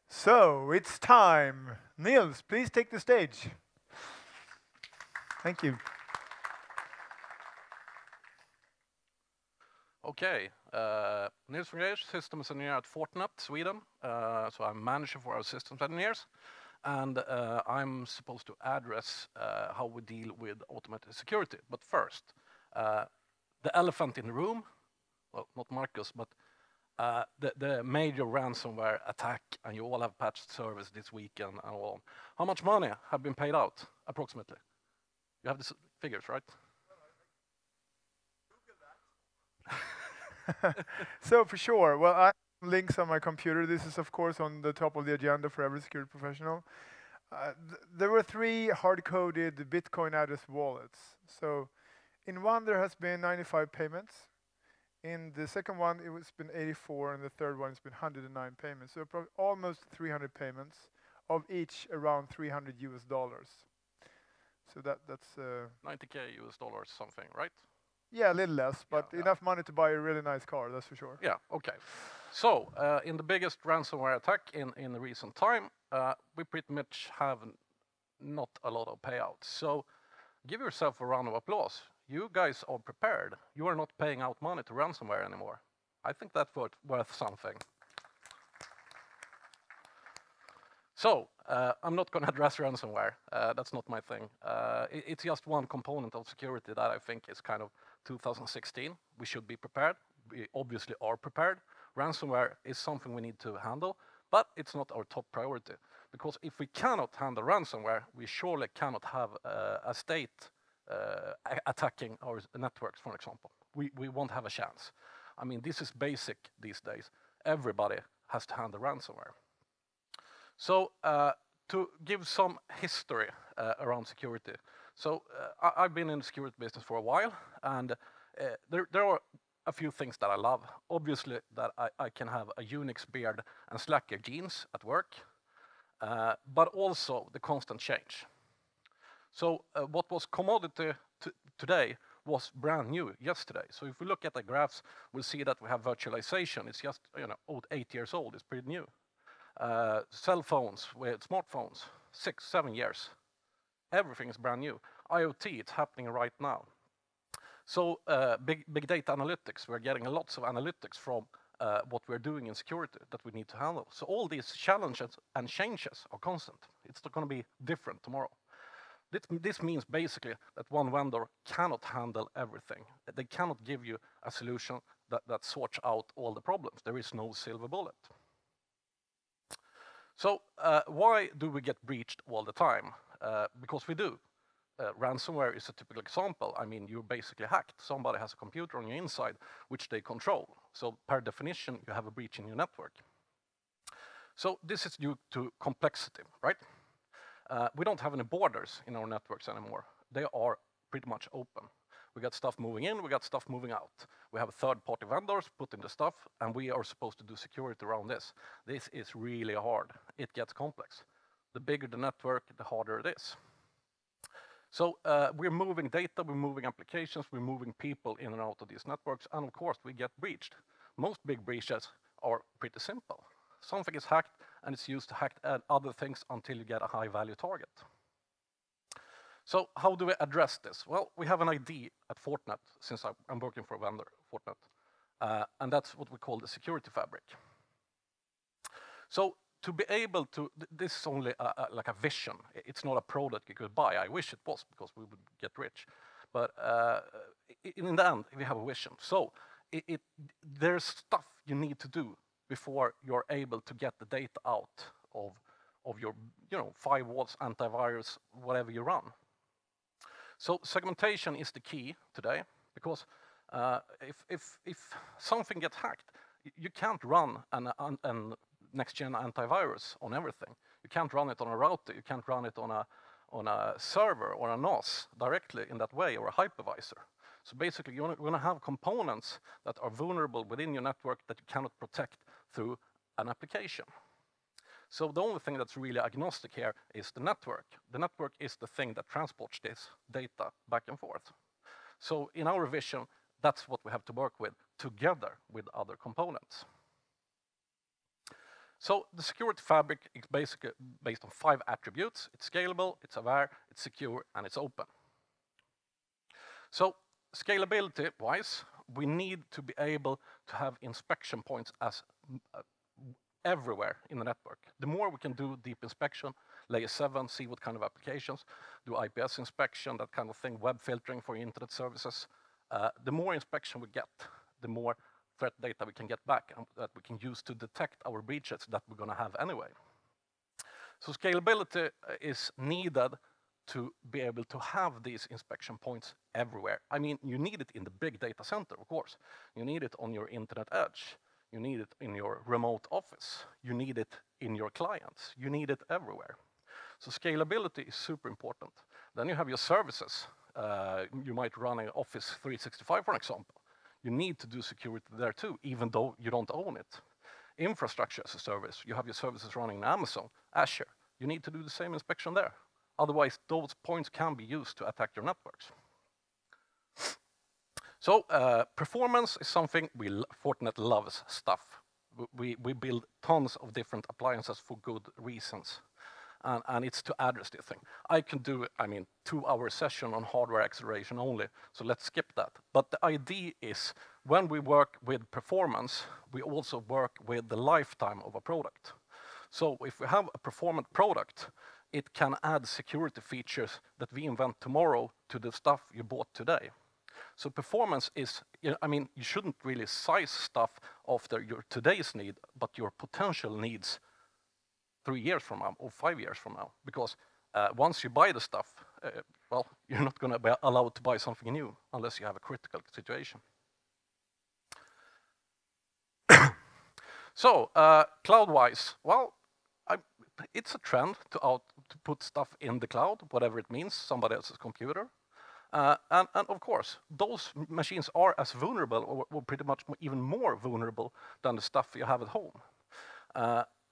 So it's time. Nils, please take the stage. Thank you. Okay, Nils von Greyerz, systems engineer at Fortinet, Sweden. So I'm manager for our systems engineers, and I'm supposed to address how we deal with automated security. But first, the elephant in the room, well, not Marcus, but the major ransomware attack, and you all have patched servers this weekend and all on. How much money have been paid out, approximately? You have the figures, right? So for sure, well, I have links on my computer. This is of course on the top of the agenda for every security professional. There were three hard-coded Bitcoin address wallets. So in one there has been 95 payments. In the second one it's been 84, and the third one it's been 109 payments. So almost 300 payments, of each around $300. So that's 90K US dollars something, right? yeah, a little less, but Yeah. enough money to buy a really nice car, that's for sure. Yeah, okay. So, in the biggest ransomware attack in the recent time, we pretty much have not a lot of payouts. So, give yourself a round of applause. You guys are prepared. You are not paying out money to ransomware anymore. I think that's worth something. So, I'm not going to address ransomware. That's not my thing. It's just one component of security that I think is kind of 2016. We should be prepared. We obviously are prepared. Ransomware is something we need to handle, but it's not our top priority. Because if we cannot handle ransomware, we surely cannot have a state attacking our networks, for example. We won't have a chance. I mean, this is basic these days. Everybody has to handle ransomware. So to give some history around security. So I've been in the security business for a while, and there are a few things that I love. Obviously, that I can have a Unix beard and slacker jeans at work, but also the constant change. So what was commodity today was brand new yesterday. So if we look at the graphs, we'll see that we have virtualization. It's just 8 years old. It's pretty new. Cell phones with smartphones, 6-7 years. Everything is brand new. IoT, it's happening right now. So big data analytics, we're getting lots of analytics from what we're doing in security that we need to handle. So all these challenges and changes are constant. It's not going to be different tomorrow. This means basically that one vendor cannot handle everything. They cannot give you a solution that sorts out all the problems. There is no silver bullet. So why do we get breached all the time? Because we do. Ransomware is a typical example. I mean, you're basically hacked. Somebody has a computer on your inside, which they control. So per definition, you have a breach in your network. So this is due to complexity, right? We don't have any borders in our networks anymore. They are pretty much open. We got stuff moving in, we got stuff moving out. We have third-party vendors putting the stuff, and we are supposed to do security around this. This is really hard. It gets complex. The bigger the network, the harder it is. So we're moving data, we're moving applications, we're moving people in and out of these networks, and of course we get breached. Most big breaches are pretty simple. Something is hacked, and it's used to hack other things until you get a high-value target. So how do we address this? Well, we have an ID at Fortinet, since I'm working for a vendor, Fortinet, and that's what we call the security fabric. So to be able to, this is only like a vision. It's not a product you could buy. I wish it was, because we would get rich. But in the end, we have a vision. So there's stuff you need to do before you're able to get the data out of your firewalls, antivirus, whatever you run. So segmentation is the key today, because if something gets hacked, you can't run an next-gen antivirus on everything. You can't run it on a router. You can't run it on a server or a NOS directly in that way, or a hypervisor. So basically, you're going to have components that are vulnerable within your network that you cannot protect through an application. So the only thing that's really agnostic here is the network. The network is the thing that transports this data back and forth. So in our vision, that's what we have to work with together with other components. So the security fabric is basically based on 5 attributes. It's scalable, it's aware, it's secure, and it's open. So scalability-wise, we need to be able to have inspection points as everywhere in the network. The more we can do deep inspection, layer 7, see what kind of applications, do IPS inspection, that kind of thing, web filtering for internet services, the more inspection we get, the more threat data we can get back and that we can use to detect our breaches that we're going to have anyway. So scalability is needed to be able to have these inspection points everywhere. I mean, you need it in the big data center, of course. You need it on your internet edge. You need it in your remote office. You need it in your clients. You need it everywhere. So scalability is super important. Then you have your services. You might run an Office 365, for example. You need to do security there too, even though you don't own it. Infrastructure as a service. You have your services running in Amazon, Azure. You need to do the same inspection there. Otherwise, those points can be used to attack your networks. So performance is something Fortinet loves stuff. We build tons of different appliances for good reasons. And it's to address this thing. I can do, 2-hour session on hardware acceleration only, so let's skip that. But the idea is, when we work with performance, we also work with the lifetime of a product. So if we have a performant product, it can add security features that we invent tomorrow to the stuff you bought today. So performance is, you shouldn't really size stuff after your today's need, but your potential needs 3 years from now or 5 years from now. Because once you buy the stuff, you're not going to be allowed to buy something new unless you have a critical situation. So cloud-wise, it's a trend to put stuff in the cloud, whatever it means, somebody else's computer. And of course, those machines are as vulnerable, or pretty much even more vulnerable than the stuff you have at home.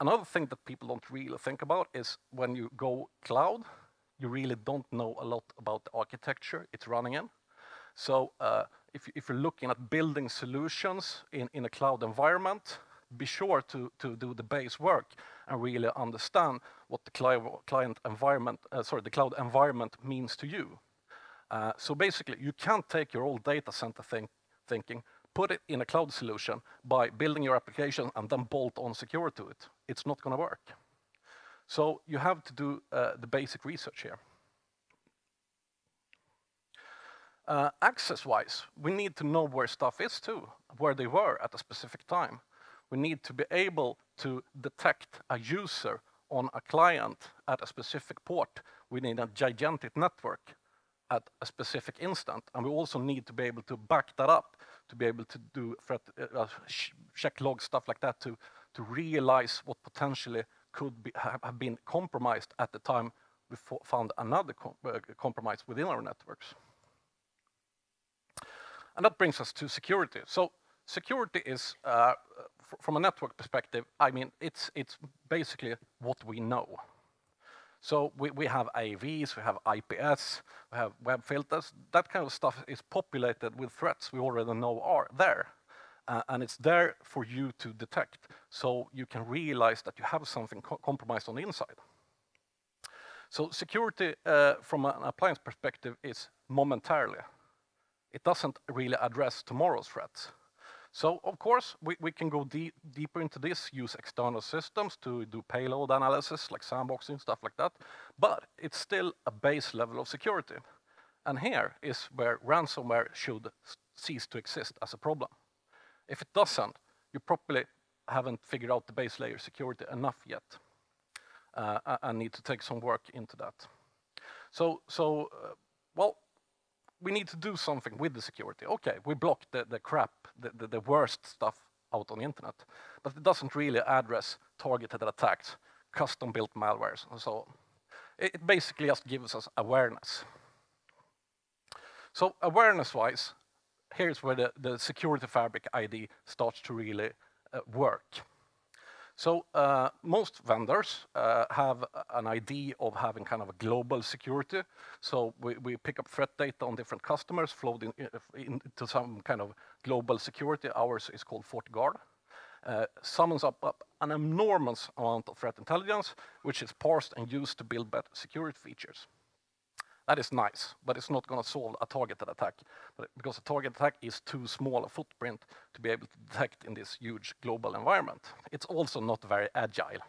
Another thing that people don't really think about is when you go cloud, you really don't know a lot about the architecture it's running in. So if you're looking at building solutions in a cloud environment, be sure to do the base work and really understand what the cloud environment means to you. So basically, you can't take your old data center thinking, put it in a cloud solution by building your application and then bolt on security to it. It's not going to work. So you have to do the basic research here. Access-wise, we need to know where stuff is too, where they were at a specific time. We need to be able to detect a user on a client at a specific port. We need a gigantic network at a specific instant, and we also need to be able to back that up, to be able to do check log stuff like that, to realize what potentially could have been compromised at the time we found another compromise within our networks. And that brings us to security. So security is, from a network perspective, it's basically what we know. So we have AVs, we have IPS, we have web filters. That kind of stuff is populated with threats we already know are there. And it's there for you to detect, so you can realize that you have something compromised on the inside. So security from an appliance perspective is momentarily. It doesn't really address tomorrow's threats. So of course, we can go deeper into this, use external systems to do payload analysis, like sandboxing, stuff like that. But it's still a base level of security. And here is where ransomware should cease to exist as a problem. If it doesn't, you probably haven't figured out the base layer security enough yet. And need to take some work into that. We need to do something with the security. Okay, we blocked the crap, the worst stuff out on the internet, but it doesn't really address targeted attacks, custom-built malwares, and so on. It basically just gives us awareness. So awareness-wise, here's where the security fabric ID starts to really work. So most vendors have an idea of having kind of a global security. So we pick up threat data on different customers, flowed into some kind of global security. Ours is called FortiGuard. summons up an enormous amount of threat intelligence, which is parsed and used to build better security features. That is nice, but it's not going to solve a targeted attack, because a targeted attack is too small a footprint to be able to detect in this huge global environment. It's also not very agile.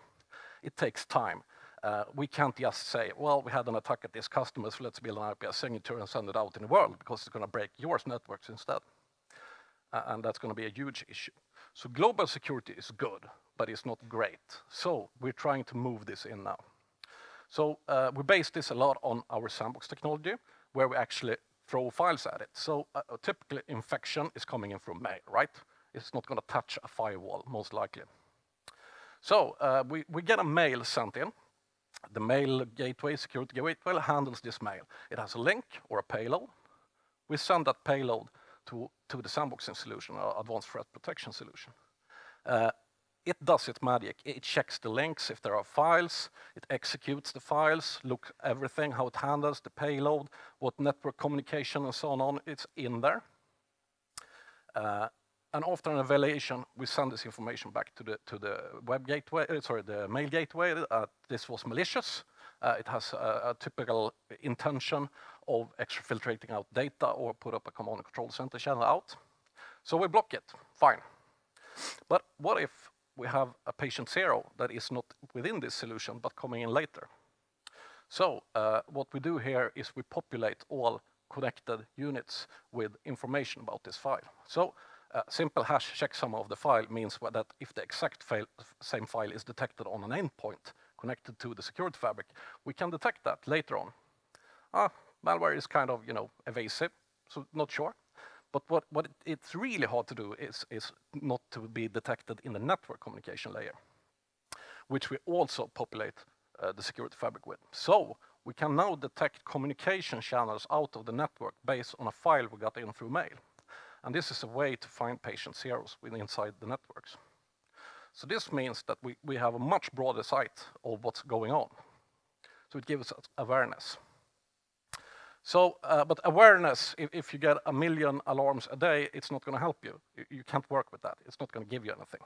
It takes time. We can't just say, well, we had an attack at this customer, so let's build an IPS signature and send it out in the world, because it's going to break your networks instead. And that's going to be a huge issue. So global security is good, but it's not great. So we're trying to move this in now. So we base this a lot on our sandbox technology, where we actually throw files at it. So typically infection is coming in from mail, right? It's not going to touch a firewall, most likely. So we get a mail sent in. The mail gateway, security gateway, handles this mail. It has a link or a payload. We send that payload to the sandboxing solution, or advanced threat protection solution. It does its magic. It checks the links if there are files. It executes the files, looks everything, how it handles the payload, what network communication and so on. It's in there. And after an evaluation, we send this information back to the web gateway. The mail gateway. This was malicious. It has a typical intention of exfiltrating out data or put up a command and control center channel out. So we block it. Fine. But what if we have a patient zero that is not within this solution but coming in later? So what we do here is we populate all connected units with information about this file. So simple hash checksum of the file means that if the exact same file is detected on an endpoint connected to the security fabric, we can detect that later on. Malware is kind of, evasive, so not sure. But what it's really hard to do is not to be detected in the network communication layer, which we also populate the security fabric with. So we can now detect communication channels out of the network based on a file we got in through mail. And this is a way to find patient zeros inside the networks. So this means that we have a much broader sight of what's going on. So it gives us awareness. So, but awareness, if you get 1 million alarms a day, it's not going to help you. You can't work with that. It's not going to give you anything.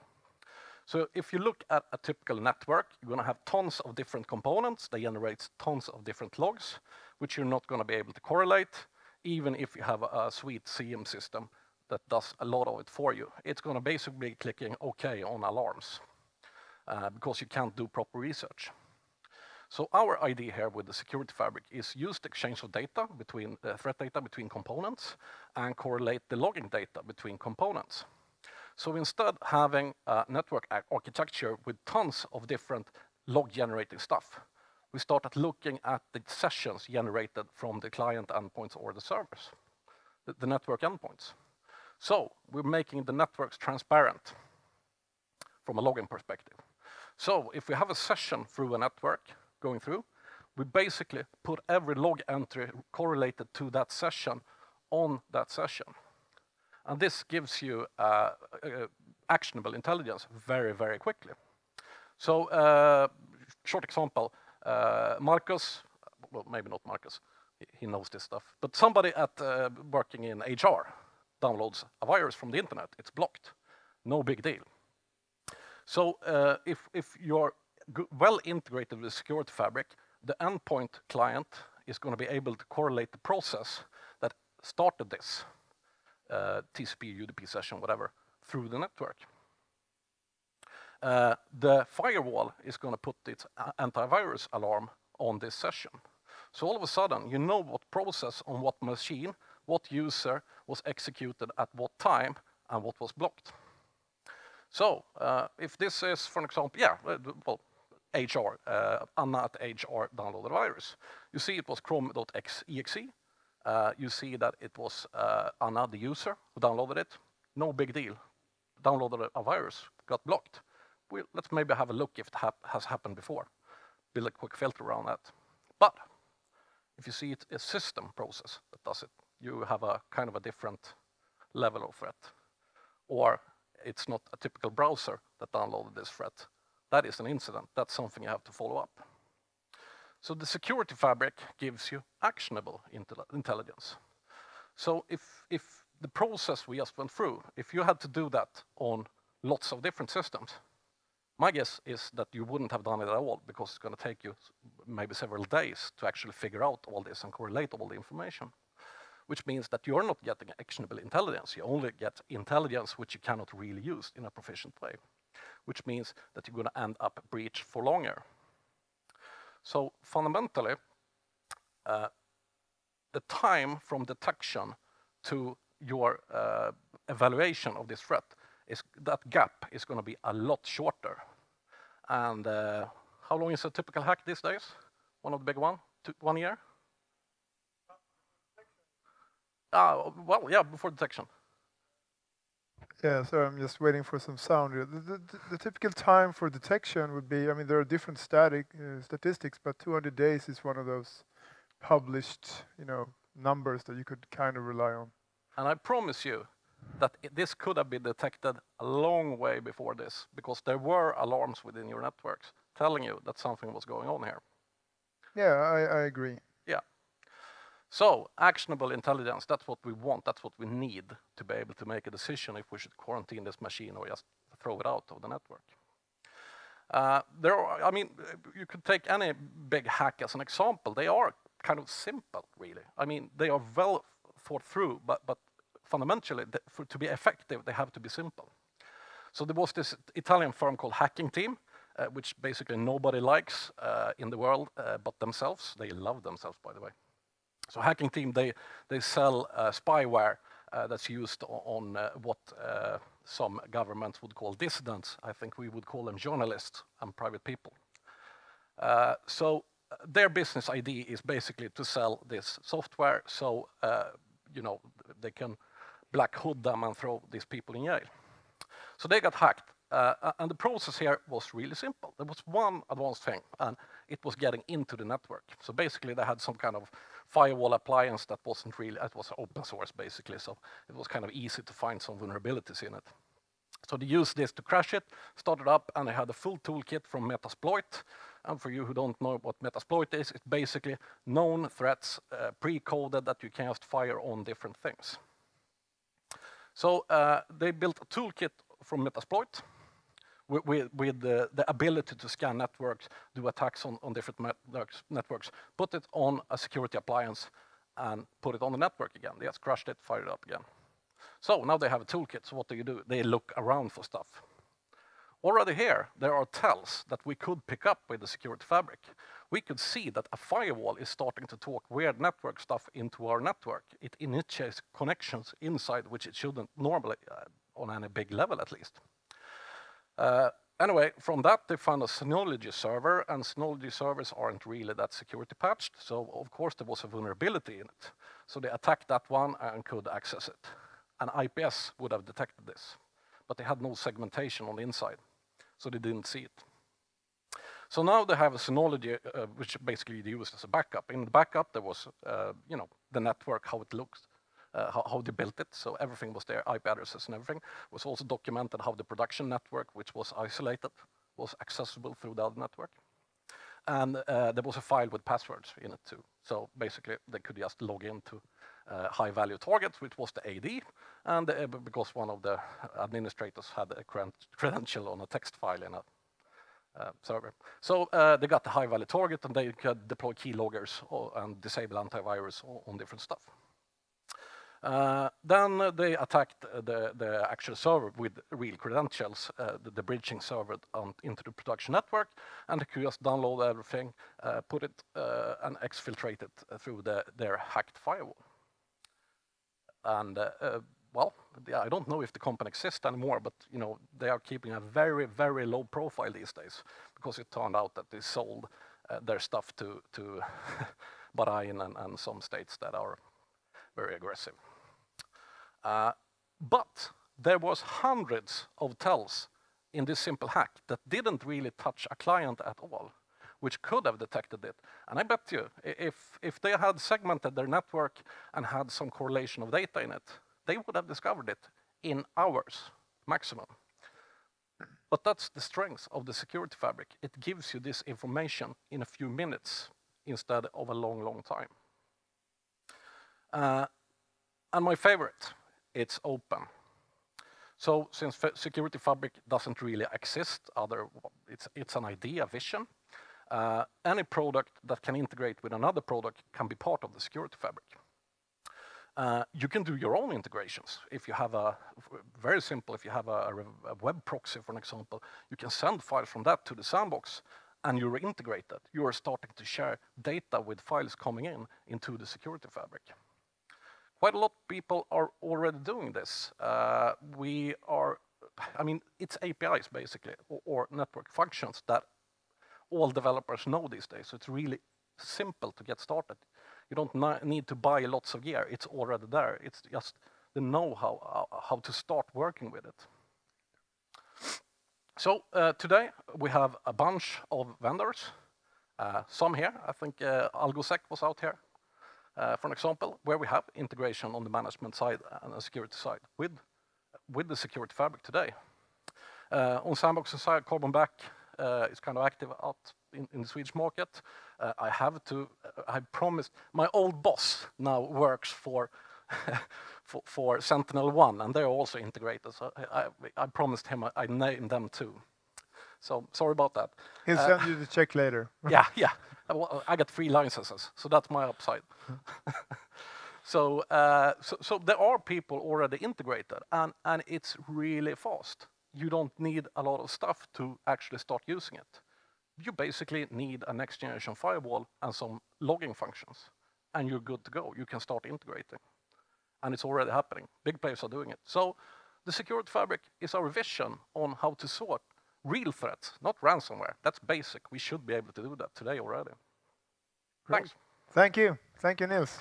So if you look at a typical network, you're going to have tons of different components. They generate tons of different logs, which you're not going to be able to correlate, even if you have a sweet CM system that does a lot of it for you. It's going to basically be clicking OK on alarms because you can't do proper research. So our idea here with the security fabric is use the exchange of data between threat data between components and correlate the logging data between components. So instead having a network architecture with tons of different log generating stuff, we started looking at the sessions generated from the client endpoints or the servers, the network endpoints. So we're making the networks transparent from a logging perspective. So if we have a session through a network going through, we basically put every log entry correlated to that session on that session. And this gives you actionable intelligence very, very quickly. So short example, Marcus, well, maybe not Marcus, he knows this stuff, but somebody at working in HR downloads a virus from the internet. It's blocked. No big deal. So if you're well integrated with the security fabric, the endpoint client is going to be able to correlate the process that started this TCP, UDP session, whatever, through the network. The firewall is going to put its antivirus alarm on this session. So all of a sudden, you know what process on what machine, what user was executed at what time, and what was blocked. So if this is, for example, HR, Anna at HR downloaded a virus. You see it was chrome.exe. You see that it was Anna, the user, who downloaded it. No big deal. Downloaded a virus, got blocked. Let's maybe have a look if it has happened before. Build a quick filter around that. But if you see it's a system process that does it, you have a kind of a different level of threat. Or it's not a typical browser that downloaded this threat. That is an incident. That's something you have to follow up. So the security fabric gives you actionable intelligence. So if the process we just went through, if you had to do that on lots of different systems. My guess is that you wouldn't have done it at all because it's going to take you maybe several days to actually figure out all this and correlate all the information, which means that you're not getting actionable intelligence. You only get intelligence which you cannot really use in a proficient way, which means that you're going to end up breached for longer. So fundamentally, the time from detection to your evaluation of this threat, that gap is going to be a lot shorter. And how long is a typical hack these days? One of the big ones? 1 year? Well, yeah, before detection. Yeah, so I'm just waiting for some sound here. The typical time for detection would be, I mean, there are different statistics, but 200 days is one of those published, numbers that you could kind of rely on. And I promise you that this could have been detected a long way before this, because there were alarms within your networks telling you that something was going on here. Yeah, I agree. Yeah. So actionable intelligence, that's what we want, that's what we need to be able to make a decision if we should quarantine this machine or just throw it out of the network. You could take any big hack as an example. They are kind of simple, really. I mean, they are well thought through, but fundamentally, to be effective, they have to be simple. So there was this Italian firm called Hacking Team, which basically nobody likes in the world but themselves. They love themselves, by the way. So Hacking Team, they sell spyware that's used on what some governments would call dissidents. I think we would call them journalists and private people. So their business idea is basically to sell this software so they can black hood them and throw these people in jail. So they got hacked. And the process here was really simple. There was one advanced thing, and it was getting into the network. So basically, they had some kind of firewall appliance that wasn't really, it was open source, basically. So it was kind of easy to find some vulnerabilities in it. So they used this to crash it, started up, and they had a full toolkit from Metasploit. And for you who don't know what Metasploit is, it's basically known threats, pre-coded that you can just fire on different things. So they built a toolkit from Metasploit with the ability to scan networks, do attacks on different networks, put it on a security appliance, and put it on the network again. They just crashed it, fired it up again. So now they have a toolkit, so what do? They look around for stuff. Already here, there are tells that we could pick up with the security fabric. We could see that a firewall is starting to talk weird network stuff into our network. It initiates connections inside, which it shouldn't normally, on any big level at least. Anyway, from that, they found a Synology server, and Synology servers aren't really that security patched, so of course there was a vulnerability in it. So they attacked that one and could access it. And IPS would have detected this, but they had no segmentation on the inside, so they didn't see it. So now they have a Synology, which basically they used as a backup. In the backup, there was, the network, how it looks, how they built it. So everything was there, IP addresses and everything. It was also documented how the production network, which was isolated, was accessible through the other network. And there was a file with passwords in it too. So basically, they could just log into high-value targets, which was the AD, and because one of the administrators had a credential on a text file in a server. So they got the high-value target, and they could deploy keyloggers and disable antivirus on different stuff. Then they attacked the actual server with real credentials, the bridging server into the production network, and they could just download everything, put it and exfiltrate it through their hacked firewall. And well, I don't know if the company exists anymore, but they are keeping a very, very low profile these days because it turned out that they sold their stuff to Bahrain and some states that are very aggressive. But there was hundreds of tells in this simple hack that didn't really touch a client at all, which could have detected it. And I bet you, if they had segmented their network and had some correlation of data in it, they would have discovered it in hours, maximum. But that's the strength of the security fabric. It gives you this information in a few minutes instead of a long, long time. And my favorite, it's open. So since security fabric doesn't really exist, it's an idea, vision, any product that can integrate with another product can be part of the security fabric. You can do your own integrations. If you have very simple, if you have a web proxy, for an example, you can send files from that to the sandbox and you integrate that. You are starting to share data with files coming into the security fabric. Quite a lot of people are already doing this. It's APIs basically, or network functions that all developers know these days. So it's really simple to get started. You don't need to buy lots of gear. It's already there. It's just the know-how, how to start working with it. So today we have a bunch of vendors. Some here, I think AlgoSec was out here, for an example, where we have integration on the management side and the security side with the security fabric today. On sandbox side, Carbon Black is kind of active out in the Swedish market. I promised, my old boss now works for for Sentinel-1, and they're also integrated. So I promised him I named them too. So sorry about that. He'll send you the check later. Yeah. Well, I got 3 licenses, so that's my upside. So there are people already integrated, and it's really fast. You don't need a lot of stuff to actually start using it. You basically need a next generation firewall and some logging functions, and you're good to go. You can start integrating. And it's already happening. Big players are doing it. So the security fabric is our vision on how to sort real threats, not ransomware. That's basic. We should be able to do that today already. Great. Thanks. Thank you. Thank you, Nils.